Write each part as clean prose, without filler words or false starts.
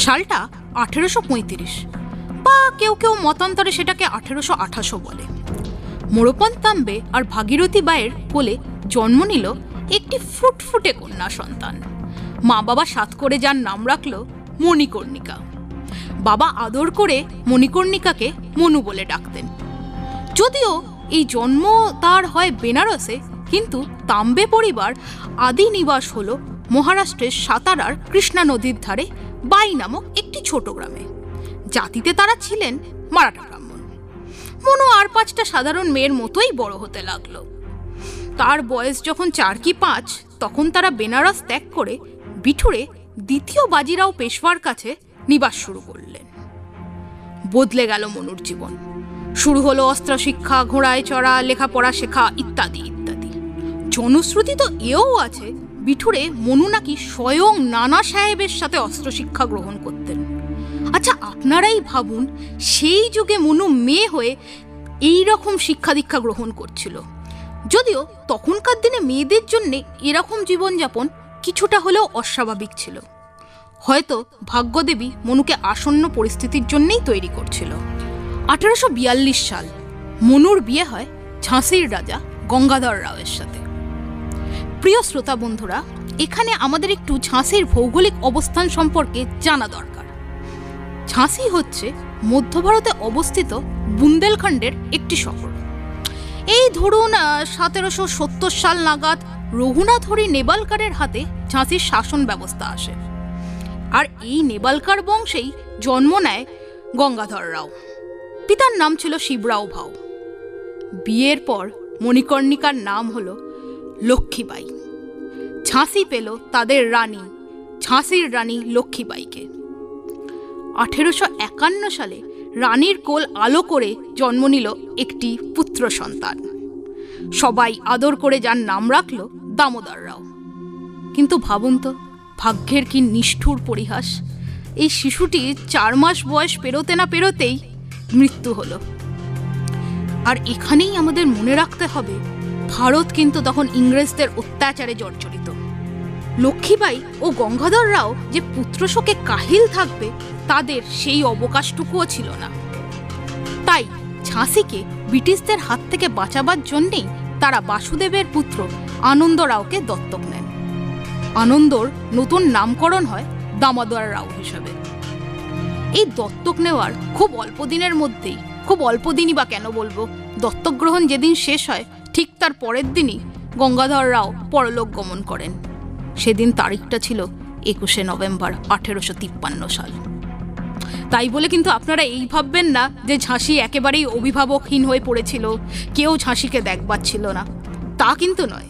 সালটা 1835, বা কেউ কেউ মতান্তরে সেটাকে 1828 বলে। মোড়পন তাম্বে আর ভাগীরথী বাইয়ের কোলে জন্ম নিল একটি ফুটফুটে কন্যা সন্তান। মা বাবা সাথ করে যার নাম রাখল মণিকর্ণিকা। বাবা আদর করে মণিকর্ণিকাকে মনু বলে ডাকতেন। যদিও এই জন্ম তার হয় বেনারসে, কিন্তু তাম্বে পরিবার আদি নিবাস হল মহারাষ্ট্রের সাতারার কৃষ্ণা নদীর ধারে বাই নামক একটি ছোট গ্রামে। জাতিতে তারা ছিলেন মারাঠা ব্রাহ্মণ। মনু আর 5টা সাধারণ মেয়ের মতোই বড় হতে লাগলো। তার বয়স যখন 4 কি 5, তখন তারা বেনারস ত্যাগ করে বিঠুরে দ্বিতীয় বাজিরাও পেশওয়ার কাছে নিবাস শুরু করলেন। বদলে গেল মনুর জীবন। শুরু হলো অস্ত্র শিক্ষা, ঘোড়ায় চড়া, লেখাপড়া শেখা ইত্যাদি ইত্যাদি। জনশ্রুতি তো এও আছে বিঠুরে মনু নাকি স্বয়ং নানা সাহেবের সাথে অস্ত্র শিক্ষা গ্রহণ করতেন। আচ্ছা, আপনারাই ভাবুন, সেই যুগে মনু মেয়ে হয়ে এই রকম শিক্ষা দীক্ষা গ্রহণ করছিল। যদিও তখনকার দিনে মেয়েদের জন্য এরকম জীবনযাপন কিছুটা হলেও অস্বাভাবিক ছিল। হয়তো ভাগ্যদেবী মনুকে আসন্ন পরিস্থিতির জন্যই তৈরি করছিল। 1842 সাল মনুর বিয়ে হয় ঝাঁসির রাজা গঙ্গাধর রাওয়ের সাথে। প্রিয় শ্রোতা বন্ধুরা, এখানে আমাদের একটু ঝাঁসির ভৌগোলিক অবস্থান সম্পর্কে জানা দরকার। ঝাঁসি হচ্ছে মধ্য ভারতে অবস্থিত বুন্দেলখণ্ডের একটি শহর। এই ধরুন 1770 সাল নাগাদ রঘুনাথ হরি নেবালকারের হাতে ঝাঁসির শাসন ব্যবস্থা আসে। আর এই নেবালকার বংশেই জন্ম নেয় গঙ্গাধর রাও। পিতার নাম ছিল শিবরাও ভাউ। বিয়ের পর মণিকর্ণিকার নাম হল লক্ষ্মীবাই। ঝাঁসি পেল তাদের রানী, ঝাঁসির রানী লক্ষ্মীবাইকে। 1851 সালে রানীর কোল আলো করে জন্ম নিল একটি পুত্র সন্তান। সবাই আদর করে যার নাম রাখল দামোদর রাও। কিন্তু ভাবুন তো, ভাগ্যের কি নিষ্ঠুর পরিহাস! এই শিশুটি 4 মাস বয়স পেরোতে না পেরোতেই মৃত্যু হলো। আর এখানেই আমাদের মনে রাখতে হবে, ভারত কিন্তু তখন ইংরেজদের অত্যাচারে জর্জরিত। লক্ষ্মীবাই ও গঙ্গাধর রাও যে পুত্রশোকে কাহিল থাকবে, তাদের সেই অবকাশটুকুও ছিল না। তাই ঝাঁসিকে ব্রিটিশদের হাত থেকে বাঁচাবার জন্যেই তারা বাসুদেবের পুত্র আনন্দ রাওকে দত্তক নেন। আনন্দর নতুন নামকরণ হয় দামোদর রাও হিসাবে। এই দত্তক নেওয়ার খুব অল্প দিনের মধ্যেই, খুব অল্প দিনই বা কেন বলবো, দত্তক গ্রহণ যেদিন শেষ হয় ঠিক তার পরের দিনই গঙ্গাধর রাও পরলোক গমন করেন। সেদিন তারিখটা ছিল 21শে নভেম্বর 1853 সাল। তাই বলে কিন্তু আপনারা এই ভাববেন না যে ঝাঁসি একেবারেই অভিভাবকহীন হয়ে পড়েছিল, কেউ ঝাঁসিকে দেখবার ছিল না। তা কিন্তু নয়।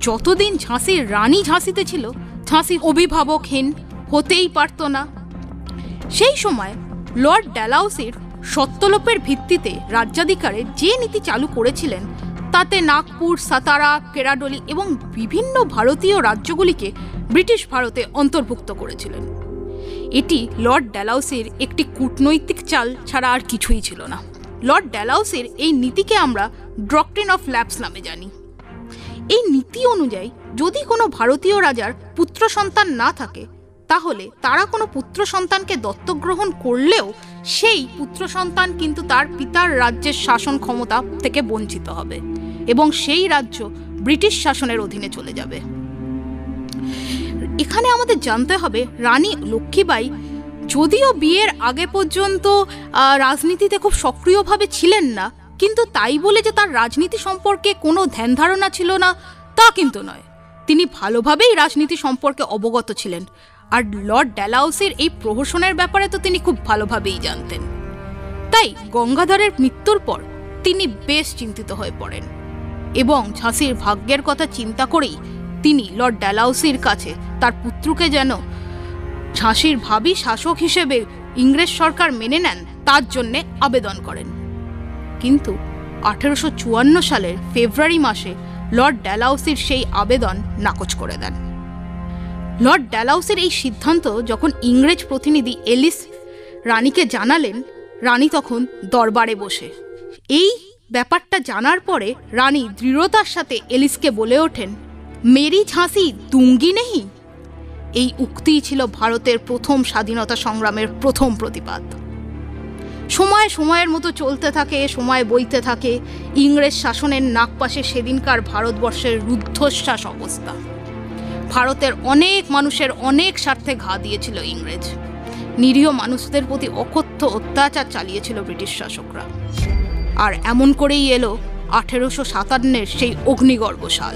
যতদিন ঝাঁসির রানী ঝাঁসিতে ছিল, ঝাঁসি অভিভাবকহীন হতেই পারত না। সেই সময় লর্ড ড্যালাউসির সত্যলোপের ভিত্তিতে রাজ্যাধিকারের যে নীতি চালু করেছিলেন, তাতে নাগপুর, সাতারা, কেরাডলি এবং বিভিন্ন ভারতীয় রাজ্যগুলিকে ব্রিটিশ ভারতে অন্তর্ভুক্ত করেছিলেন। এটি লর্ড ড্যালাউসির একটি কূটনৈতিক চাল ছাড়া আর কিছুই ছিল না। লর্ড ড্যালাউসির এই নীতিকে আমরা ডক্ট্রিন অফ ল্যাপস নামে জানি। এই নীতি অনুযায়ী যদি কোনো ভারতীয় রাজার পুত্র সন্তান না থাকে, তাহলে তারা কোনো পুত্র সন্তানকে দত্তক গ্রহণ করলেও সেই পুত্র সন্তান কিন্তু তার পিতার রাজ্যের শাসন ক্ষমতা থেকে বঞ্চিত হবে এবং সেই রাজ্য ব্রিটিশ শাসনের অধীনে চলে যাবে। এখানে আমাদের জানতে হবে, রানী লক্ষ্মীবাই যদিও বিয়ের আগে পর্যন্ত রাজনীতিতে খুব সক্রিয়ভাবে ছিলেন না, কিন্তু তাই বলে যে তার রাজনীতি সম্পর্কে কোনো ধ্যান ধারণা ছিল না তা কিন্তু নয়। তিনি ভালোভাবেই রাজনীতি সম্পর্কে অবগত ছিলেন। আর লর্ড ড্যালাউসির এই প্রহসনের ব্যাপারে তো তিনি খুব ভালোভাবেই জানতেন। তাই গঙ্গাধরের মৃত্যুর পর তিনি বেশ চিন্তিত হয়ে পড়েন এবং ঝাঁসির ভাগ্যের কথা চিন্তা করেই তিনি লর্ড ড্যালাউসির কাছে তার পুত্রকে যেন ঝাঁসির ভাবী শাসক হিসেবে ইংরেজ সরকার মেনে নেন তার জন্যে আবেদন করেন। কিন্তু 1854 সালের ফেব্রুয়ারি মাসে লর্ড ড্যালাউসির সেই আবেদন নাকচ করে দেন। লর্ড ড্যালাউসির এই সিদ্ধান্ত যখন ইংরেজ প্রতিনিধি এলিস রানীকে জানালেন, রানী তখন দরবারে বসে। এই ব্যাপারটা জানার পরে রানী দৃঢ়তার সাথে এলিসকে বলে ওঠেন, মেরি ঝাঁসি দুঙ্গি নেই। এই উক্তিই ছিল ভারতের প্রথম স্বাধীনতা সংগ্রামের প্রথম প্রতিবাদ। সময়ের মতো চলতে থাকে, সময় বইতে থাকে। ইংরেজ শাসনের নাগপাশে সেদিনকার ভারতবর্ষের রুদ্ধশ্বাস অবস্থা। ভারতের অনেক মানুষের অনেক স্বার্থে ঘা দিয়েছিল ইংরেজ। নিরীহ মানুষদের প্রতি অকথ্য অত্যাচার চালিয়েছিল ব্রিটিশ শাসকরা। আর এমন করেই এলো 1857-এর সেই অগ্নিগর্ভ সাল।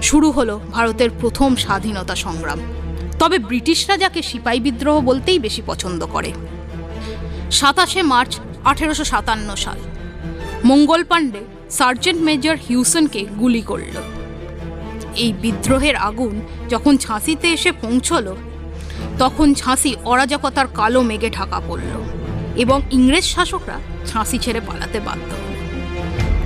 শুরু হলো ভারতের প্রথম স্বাধীনতা সংগ্রাম। তবে ব্রিটিশরা যাকে সিপাহী বিদ্রোহ বলতেই বেশি পছন্দ করে। 27শে মার্চ 1857 সাল মঙ্গল পাণ্ডে সার্জেন্ট মেজর হিউসনকে গুলি করল। এই বিদ্রোহের আগুন যখন ঝাঁসিতে এসে পৌঁছল, তখন ঝাঁসি অরাজকতার কালো মেঘে ঢাকা পড়ল এবং ইংরেজ শাসকরা ঝাঁসি ছেড়ে পালাতে বাধ্য হল।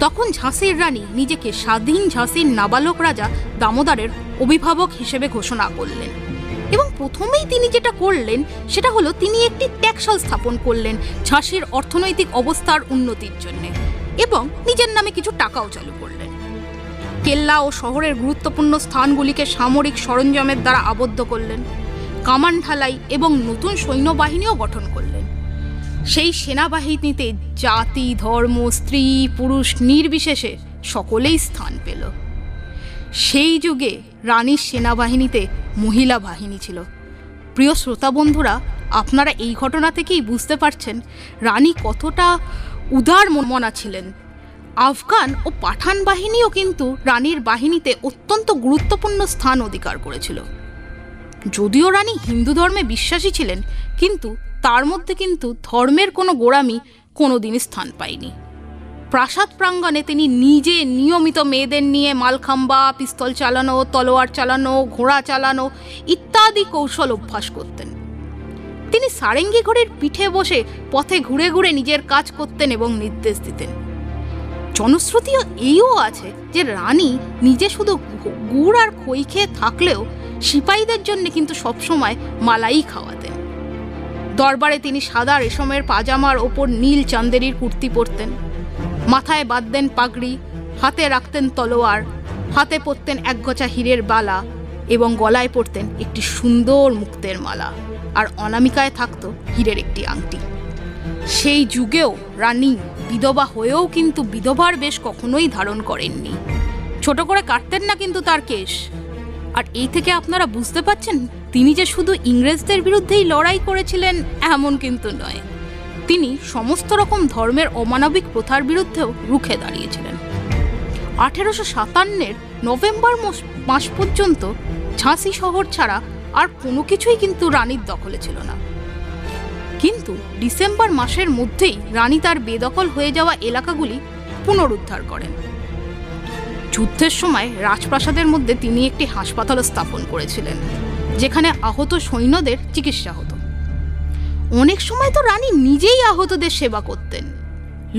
তখন ঝাঁসির রানী নিজেকে স্বাধীন ঝাঁসির নাবালক রাজা দামোদরের অভিভাবক হিসেবে ঘোষণা করলেন এবং প্রথমেই তিনি যেটা করলেন সেটা হলো তিনি একটি ট্যাক্সল স্থাপন করলেন ঝাঁসির অর্থনৈতিক অবস্থার উন্নতির জন্য এবং নিজের নামে কিছু টাকাও চালু করলেন। কেল্লা ও শহরের গুরুত্বপূর্ণ স্থানগুলিকে সামরিক সরঞ্জামের দ্বারা আবদ্ধ করলেন, কামান ঢালাই এবং নতুন সৈন্যবাহিনীও গঠন করলেন। সেই সেনাবাহিনীতে জাতি, ধর্ম, স্ত্রী, পুরুষ নির্বিশেষে সকলেই স্থান পেল। সেই যুগে রানীর সেনাবাহিনীতে মহিলা বাহিনী ছিল। প্রিয় শ্রোতা বন্ধুরা, আপনারা এই ঘটনা থেকেই বুঝতে পারছেন রানী কতটা উদার মনা ছিলেন। আফগান ও পাঠান বাহিনীও কিন্তু রানীর বাহিনীতে অত্যন্ত গুরুত্বপূর্ণ স্থান অধিকার করেছিল। যদিও রানী হিন্দু ধর্মে বিশ্বাসী ছিলেন, কিন্তু তার মধ্যে কিন্তু ধর্মের কোনো গোড়ামি কোনোদিনই স্থান পায়নি। প্রাসাদ প্রাঙ্গণে তিনি নিজে নিয়মিত মেয়েদের নিয়ে মালখাম্বা, পিস্তল চালানো, তলোয়ার চালানো, ঘোড়া চালানো ইত্যাদি কৌশল অভ্যাস করতেন। তিনি সারেঙ্গি ঘোড়ের পিঠে বসে পথে ঘুরে ঘুরে নিজের কাজ করতেন এবং নির্দেশ দিতেন। জনশ্রুতিও এইও আছে যে রানী নিজে শুধু গুড় আর খই খেয়ে থাকলেও সিপাহীদের জন্য কিন্তু সবসময় মালাই খাওয়াতেন। দরবারে তিনি সাদা রেশমের পাজামার ওপর নীল চান্দেরির কুর্তি পরতেন, মাথায় বাঁধতেন পাগড়ি, হাতে রাখতেন তলোয়ার, হাতে পরতেন একগোছা হীরের বালা এবং গলায় পরতেন একটি সুন্দর মুক্তের মালা, আর অনামিকায় থাকত হীরের একটি আংটি। সেই যুগেও রানী বিধবা হয়েও কিন্তু বিধবার বেশ কখনোই ধারণ করেননি। ছোট করে কাটতেন না কিন্তু তার কেশ। আর এই থেকে আপনারা বুঝতে পারছেন তিনি যে শুধু ইংরেজদের বিরুদ্ধেই লড়াই করেছিলেন এমন কিন্তু নয়, তিনি সমস্ত রকম ধর্মের অমানবিক প্রথার বিরুদ্ধেও রুখে দাঁড়িয়েছিলেন। 1857-এর নভেম্বর মাস পর্যন্ত ঝাঁসি শহর ছাড়া আর কোনো কিছুই কিন্তু রানীর দখলে ছিল না। কিন্তু ডিসেম্বর মাসের মধ্যেই রানী তার বেদখল হয়ে যাওয়া এলাকাগুলি পুনরুদ্ধার করেন। যুদ্ধের সময় রাজপ্রাসাদের মধ্যে তিনি একটি হাসপাতালও স্থাপন করেছিলেন, যেখানে আহত সৈন্যদের চিকিৎসা হতো। অনেক সময় তো রানী নিজেই আহতদের সেবা করতেন।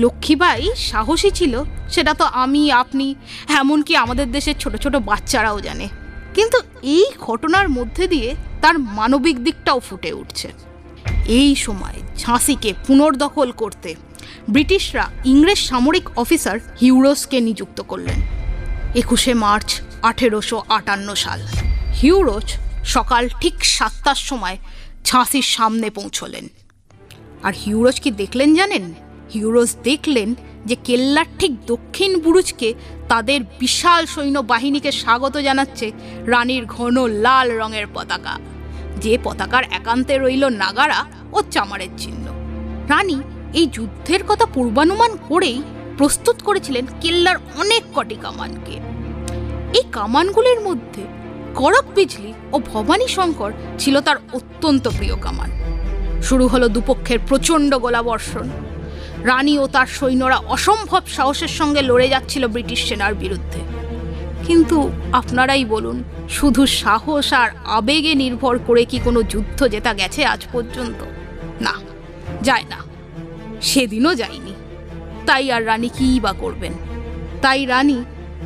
লক্ষ্মীবাই সাহসী ছিল, সেটা তো আমি, আপনি, এমনকি আমাদের দেশের ছোট ছোট বাচ্চারাও জানে। কিন্তু এই ঘটনার মধ্যে দিয়ে তার মানবিক দিকটাও ফুটে উঠছে। এই সময় ঝাঁসিকে পুনর্দখল করতে ব্রিটিশরা ইংরেজ সামরিক অফিসার হিউরোসকে নিযুক্ত করলেন। 21শে মার্চ 1858 সাল হিউরোস সকাল ঠিক 7টার সময় ঝাঁসির সামনে পৌঁছলেন। আর হিউরোস কি দেখলেন জানেন? হিউরোস দেখলেন যে কেল্লার ঠিক দক্ষিণ বুরুজকে তাদের বিশাল সৈন্যবাহিনীকে স্বাগত জানাচ্ছে রানীর ঘন লাল রঙের পতাকা, যে পতাকার একান্তে রইল নাগারা ও চামারের চিহ্ন। রানী এই যুদ্ধের কথা পূর্বানুমান করেই প্রস্তুত করেছিলেন কেল্লার অনেক কটি কামানকে। এই কামানগুলির মধ্যে কড়ক বিজলি ও ভবানী শঙ্কর ছিল তার অত্যন্ত প্রিয় কামান। শুরু হলো দুপক্ষের প্রচণ্ড গোলাবর্ষণ। রানী ও তার সৈন্যরা অসম্ভব সাহসের সঙ্গে লড়ে যাচ্ছিল ব্রিটিশ সেনার বিরুদ্ধে। কিন্তু আপনারাই বলুন, শুধু সাহস আর আবেগে নির্ভর করে কি কোনো যুদ্ধ জেতা গেছে আজ পর্যন্ত? না, যায় না, সেদিনও যায়নি। তাই আর রানী কী বা করবেন? তাই রানী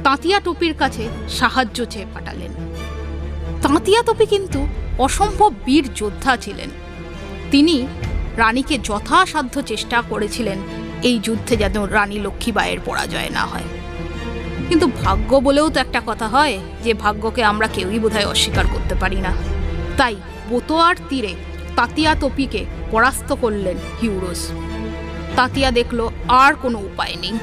তাঁতিয়া টোপির কাছে সাহায্য চেয়ে পাঠালেন। তাঁতিয়া টোপি কিন্তু অসম্ভব বীর যোদ্ধা ছিলেন। তিনি রানীকে যথাসাধ্য চেষ্টা করেছিলেন এই যুদ্ধে যেন রানী লক্ষ্মীবাইয়ের পরাজয় না হয়। কিন্তু ভাগ্য বলেও তো একটা কথা হয়, যে ভাগ্যকে আমরা কেউই বোধহয় অস্বীকার করতে পারি না। তাই বোতোয়ার তীরে তাতিয়া তোপিকে পরাস্ত করলেন হিউরোস। তাতিয়া দেখল আর কোনো উপায় নেই,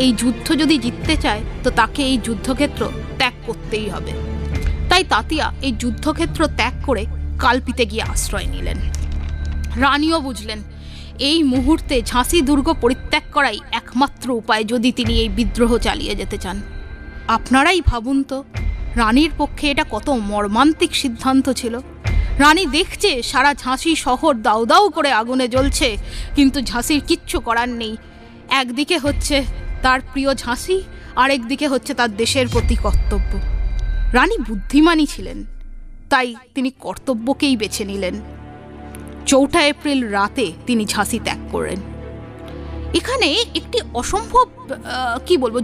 এই যুদ্ধ যদি জিততে চায় তো তাকে এই যুদ্ধক্ষেত্র ত্যাগ করতেই হবে। তাই তাতিয়া এই যুদ্ধক্ষেত্র ত্যাগ করে কালপিতে গিয়ে আশ্রয় নিলেন। রানীও বুঝলেন এই মুহূর্তে ঝাঁসি দুর্গ পরিত্যাগ করাই একমাত্র উপায় যদি তিনি এই বিদ্রোহ চালিয়ে যেতে চান। আপনারাই ভাবুন তো রানীর পক্ষে এটা কত মর্মান্তিক সিদ্ধান্ত ছিল। রানী দেখছে সারা ঝাঁসি শহর দাউ দাউ করে আগুনে জ্বলছে, কিন্তু ঝাঁসির কিচ্ছু করার নেই। একদিকে হচ্ছে তার প্রিয় ঝাঁসি, আর একদিকে হচ্ছে তার দেশের প্রতি কর্তব্য। রানী বুদ্ধিমানী ছিলেন, তাই তিনি কর্তব্যকেই বেছে নিলেন। 4 এপ্রিল রাতে তিনি ঝাঁসি ত্যাগ করেন। এখানে একটি অসম্ভব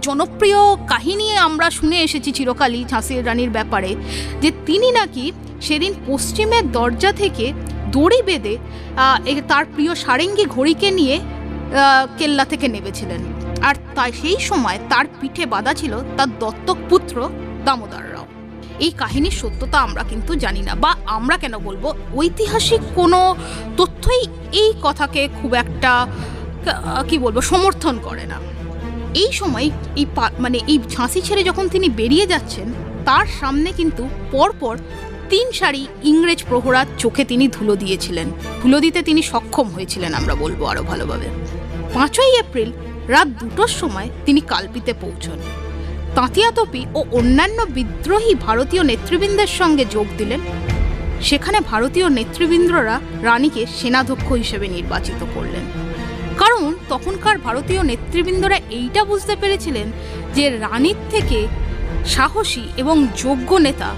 জনপ্রিয় কাহিনী আমরা শুনে এসেছি চিরকালই ঝাঁসির রানীর ব্যাপারে, যে তিনি নাকি সেদিন পশ্চিমের দরজা থেকে দড়ি বেঁধে তার প্রিয় সারেঙ্গি ঘড়িকে নিয়ে কেল্লা থেকে নেমেছিলেন, আর তাই সেই সময় তার পিঠে বাঁধা ছিল তার দত্তক পুত্র দামোদর রাও। এই কাহিনীর সত্যতা আমরা কিন্তু জানি না, বা আমরা কেন বলবো, ঐতিহাসিক কোনো তথ্যই এই কথাকে খুব একটা সমর্থন করে না। এই সময় এই ঝাঁসি ছেড়ে যখন তিনি বেরিয়ে যাচ্ছেন, তার সামনে কিন্তু পরপর 3 সারি ইংরেজ প্রহরার চোখে তিনি ধুলো দিয়েছিলেন। ধুলো দিতে তিনি সক্ষম হয়েছিলেন আমরা বলবো আরো ভালোভাবে। 5 এপ্রিল রাত 2টোর সময় তিনি কালপিতে পৌঁছন। তাতিয়া তোপি ও অন্যান্য বিদ্রোহী ভারতীয় নেতৃবৃন্দের সঙ্গে যোগ দিলেন। সেখানে ভারতীয় নেতৃবৃন্দরা রানীকে সেনাধ্যক্ষ হিসেবে নির্বাচিত করলেন, কারণ তখনকার ভারতীয় নেতৃবৃন্দরা এইটা বুঝতে পেরেছিলেন যে রানীর থেকে সাহসী এবং যোগ্য নেতা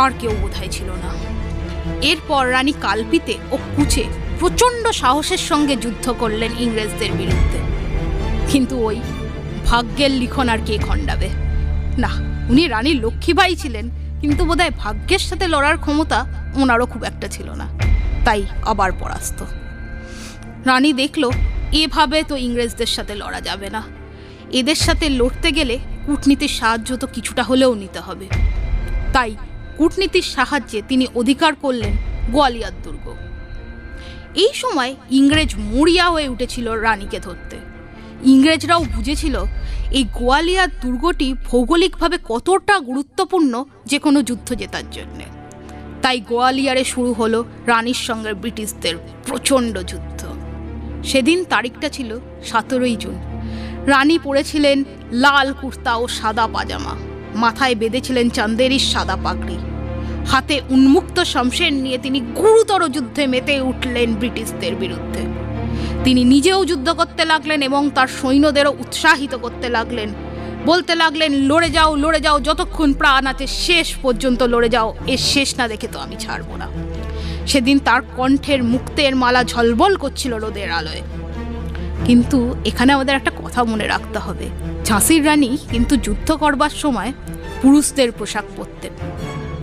আর কেউ বোধহয় ছিল না। এরপর রানী কালপিতে ও কুচে প্রচণ্ড সাহসের সঙ্গে যুদ্ধ করলেন ইংরেজদের বিরুদ্ধে। কিন্তু ওই ভাগ্যের লিখন আর কে খণ্ডাবে না, উনি রানী লক্ষ্মীবাই ছিলেন, কিন্তু বোধহয় ভাগ্যের সাথে লড়ার ক্ষমতা ওনারও খুব একটা ছিল না, তাই আবার পরাস্ত। রানী দেখল এভাবে তো ইংরেজদের সাথে লড়া যাবে না, এদের সাথে লড়তে গেলে কূটনীতির সাহায্য তো কিছুটা হলেও নিতে হবে। তাই কূটনীতির সাহায্যে তিনি অধিকার করলেন গোয়ালিয়র দুর্গ। এই সময় ইংরেজ মরিয়া হয়ে উঠেছিল রানীকে ধরতে। ইংরেজরাও বুঝেছিল এই গোয়ালিয়র দুর্গটি ভৌগোলিকভাবে কতটা গুরুত্বপূর্ণ যে কোনো যুদ্ধ জেতার জন্যে। তাই গোয়ালিয়রে শুরু হলো রানীর সঙ্গে ব্রিটিশদের প্রচণ্ড যুদ্ধ। সেদিন তারিখটা ছিল 17 জুন। রানী পরেছিলেন লাল কুর্তা ও সাদা পাজামা, মাথায় বেঁধেছিলেন চান্দেরির সাদা পাগড়ি, হাতে উন্মুক্ত শমশের নিয়ে তিনি গুরুতর যুদ্ধে মেতে উঠলেন ব্রিটিশদের বিরুদ্ধে। তিনি নিজেও যুদ্ধ করতে লাগলেন এবং তার সৈন্যদেরও উৎসাহিত করতে লাগলেন, বলতে লাগলেন, লড়ে যাও, যতক্ষণ প্রাণ আছে শেষ পর্যন্ত লড়ে যাও, এর শেষ না দেখে তো আমি ছাড়ব না। সেদিন তার কণ্ঠের মুক্তের মালা ঝলবল করছিল রোদের আলোয়। কিন্তু এখানে আমাদের একটা কথা মনে রাখতে হবে, ঝাঁসির রানী কিন্তু যুদ্ধ করবার সময় পুরুষদের পোশাক পরতেন,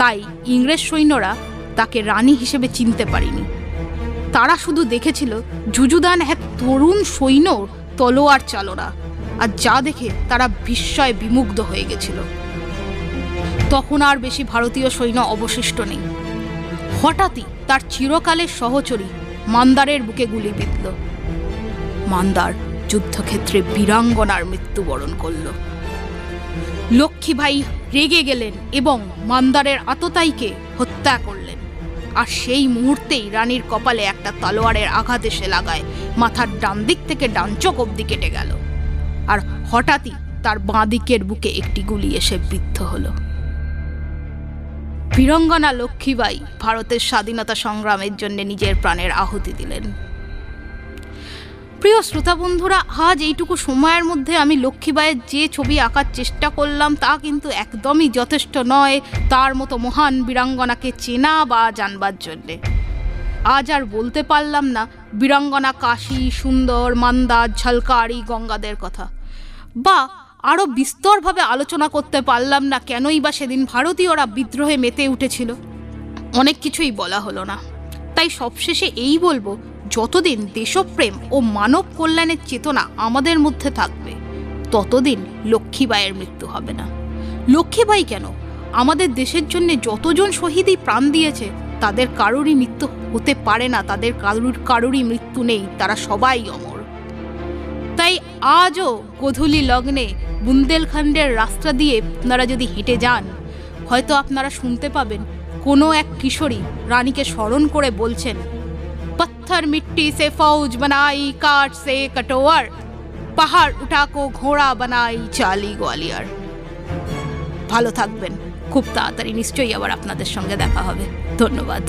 তাই ইংরেজ সৈন্যরা তাকে রানী হিসেবে চিনতে পারেনি। তারা শুধু দেখেছিল যুযুদান এক তরুণ সৈন্য তলোয়ার চালনা, আর যা দেখে তারা বিস্ময়ে বিমুগ্ধ হয়ে গেছিল। তখন আর বেশি ভারতীয় সৈন্য অবশিষ্ট নেই। হঠাৎই তার চিরকালের সহচরী মান্দারের বুকে গুলি বিঁধল। মান্দার যুদ্ধক্ষেত্রে বীরাঙ্গনার মৃত্যুবরণ করল। লক্ষ্মীবাই রেগে গেলেন এবং মান্দারের আততায়ীকে হত্যা করলেন। আর সেই মুহূর্তেই রানীর কপালে একটা তলোয়ারের আঘাত এসে লাগায়, মাথার ডান দিক থেকে ডান চোখ অব্দি কেটে গেল। আর হঠাৎই তার বাঁ দিকের বুকে একটি গুলি এসে বিদ্ধ হলো। বীরাঙ্গনা লক্ষ্মীবাই ভারতের স্বাধীনতা সংগ্রামের জন্য নিজের প্রাণের আহুতি দিলেন। প্রিয় শ্রোতা বন্ধুরা, আজ এইটুকু সময়ের মধ্যে আমি লক্ষ্মীবাইয়ের যে ছবি আঁকার চেষ্টা করলাম তা কিন্তু একদমই যথেষ্ট নয় তার মতো মহান বীরাঙ্গনাকে চেনা বা জানবার জন্যে। আজ আর বলতে পারলাম না বীরাঙ্গনা কাশী, সুন্দর, মান্দার, ঝলকারি, গঙ্গাদের কথা, বা আরও বিস্তরভাবে আলোচনা করতে পারলাম না কেনই বা সেদিন ভারতীয়রা বিদ্রোহে মেতে উঠেছিল। অনেক কিছুই বলা হলো না। তাই সবশেষে এই বলবো, যতদিন দেশপ্রেম ও মানব কল্যাণের চেতনা আমাদের মধ্যে থাকবে ততদিন লক্ষ্মীবাইয়ের মৃত্যু হবে না। লক্ষ্মীবাই কেন, আমাদের দেশের জন্য যতজন শহীদই প্রাণ দিয়েছে তাদের কারোরই মৃত্যু হতে পারে না, তাদের কারোরই মৃত্যু নেই, তারা সবাই অমর। তাই আজও গোধূলি লগ্নে বুন্দেলখণ্ডের রাস্তা দিয়ে আপনারা যদি হেঁটে যান, হয়তো আপনারা শুনতে পাবেন কোনো এক কিশোরী রানীকে স্মরণ করে বলছেন, পত্থর মিট্টি সে ফৌজ বানাই, কাঠ সে কটোয়ার, পাহাড় উঠাকো ঘোড়া বানাই চালি গোয়ালিয়ার। ভালো থাকবেন, খুব তাড়াতাড়ি নিশ্চয়ই আবার আপনাদের সঙ্গে দেখা হবে। ধন্যবাদ।